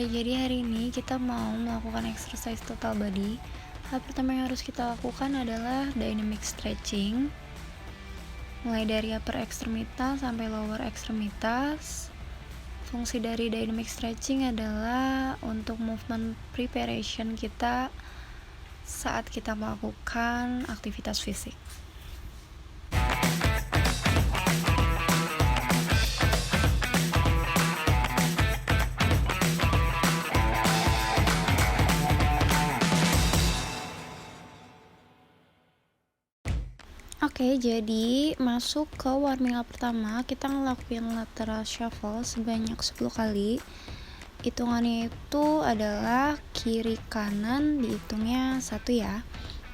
Jadi hari ini kita mau melakukan exercise total body. Hal pertama yang harus kita lakukan adalah dynamic stretching. Mulai dari upper ekstremitas sampai lower ekstremitas. Fungsi dari dynamic stretching adalah untuk movement preparation kita saat kita melakukan aktivitas fisik. Oke, jadi masuk ke warming up pertama, kita ngelakuin lateral shuffle sebanyak 10 kali. Hitungannya itu adalah kiri kanan, dihitungnya 1 ya.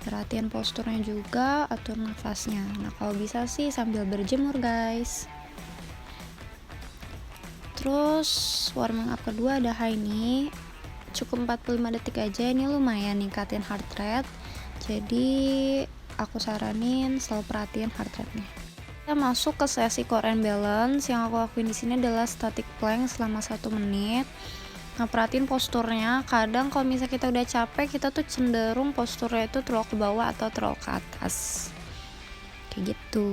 Perhatian posturnya juga, atur nafasnya. Nah, kalau bisa sih sambil berjemur, guys. Terus warming up kedua ada high knee. Cukup 45 detik aja, ini lumayan ningkatin heart rate. Jadi aku saranin selalu perhatiin heart rate-nya. Kita masuk ke sesi core and balance. Yang aku lakuin di sini adalah static plank selama 1 menit. Nah, perhatiin posturnya. Kadang kalau misalnya kita udah capek, kita tuh cenderung posturnya itu terlalu ke bawah atau terlalu ke atas. Kayak gitu.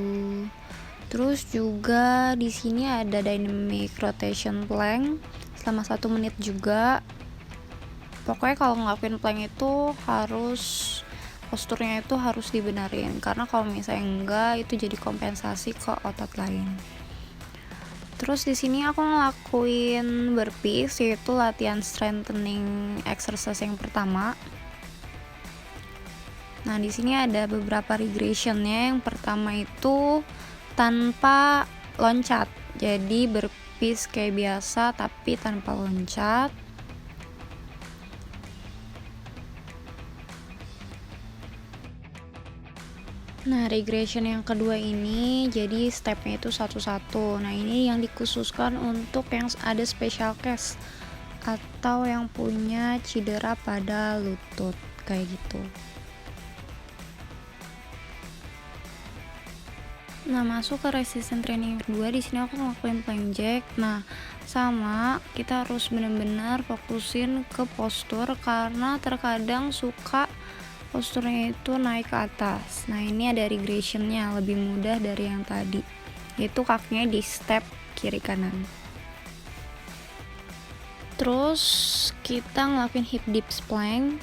Terus juga di sini ada dynamic rotation plank selama 1 menit juga. Pokoknya kalau ngelakuin plank itu posturnya itu harus dibenerin, karena kalau misalnya enggak itu jadi kompensasi ke otot lain. Terus di sini aku ngelakuin burpees, yaitu latihan strengthening exercise yang pertama. Nah, di sini ada beberapa regressionnya. Yang pertama itu tanpa loncat, jadi burpees kayak biasa tapi tanpa loncat. Nah, regression yang kedua ini jadi stepnya itu satu-satu. Nah, ini yang dikhususkan untuk yang ada special case atau yang punya cedera pada lutut kayak gitu. Nah, masuk ke resistance training yang kedua. Di sini aku ngelakuin plank jack. Nah, sama kita harus benar-benar fokusin ke postur, karena terkadang suka posturnya itu naik ke atas. Nah, ini ada regressionnya, lebih mudah dari yang tadi, yaitu kakinya di step kiri kanan. Terus kita ngelakuin hip dips plank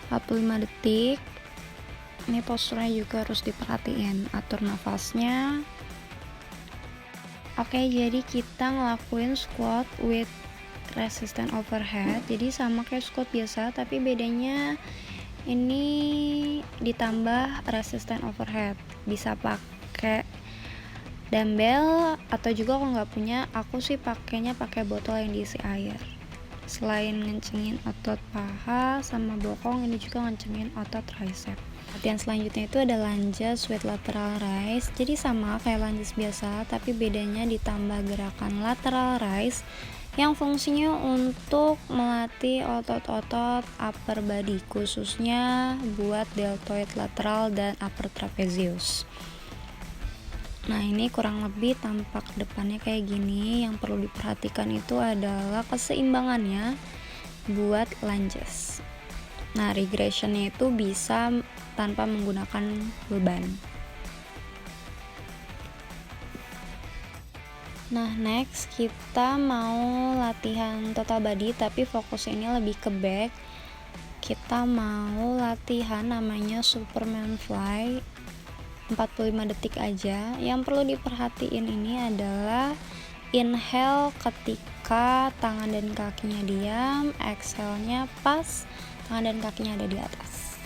45 detik. Ini posturnya juga harus diperhatiin, atur nafasnya. Oke, jadi kita ngelakuin squat with resistance overhead. Jadi sama kayak squat biasa, tapi bedanya ini ditambah resistance overhead. Bisa pakai dumbbell atau juga kalau nggak punya, aku sih pakainya pakai botol yang diisi air. Selain ngencengin otot paha sama bokong, ini juga ngencengin otot tricep. Latihan selanjutnya itu ada lunges with lateral raise. Jadi sama kayak lunges biasa, tapi bedanya ditambah gerakan lateral raise yang fungsinya untuk melatih otot-otot upper body, khususnya buat deltoid lateral dan upper trapezius. Nah, ini kurang lebih tampak depannya kayak gini. Yang perlu diperhatikan itu adalah keseimbangannya buat lunges. Nah, regressionnya itu bisa tanpa menggunakan beban. Nah, next kita mau latihan total body, tapi fokus ini lebih ke back. Kita mau latihan namanya Superman Fly 45 detik aja. Yang perlu diperhatiin ini adalah inhale ketika tangan dan kakinya diam, exhale-nya pas tangan dan kakinya ada di atas.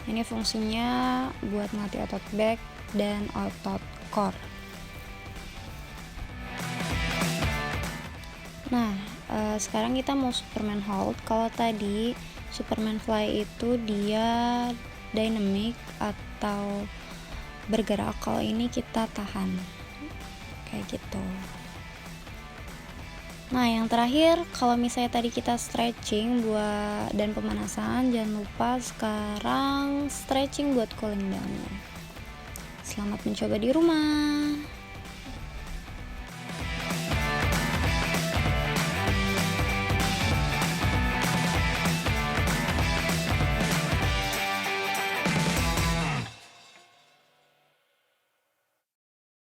Ini fungsinya buat melatih otot back dan otot core. Nah, sekarang kita mau Superman hold. Kalau tadi Superman fly itu dia dynamic atau bergerak, kalau ini kita tahan kayak gitu. Nah, yang terakhir, kalau misalnya tadi kita stretching dan pemanasan, jangan lupa sekarang stretching buat cooling down. Selamat mencoba di rumah.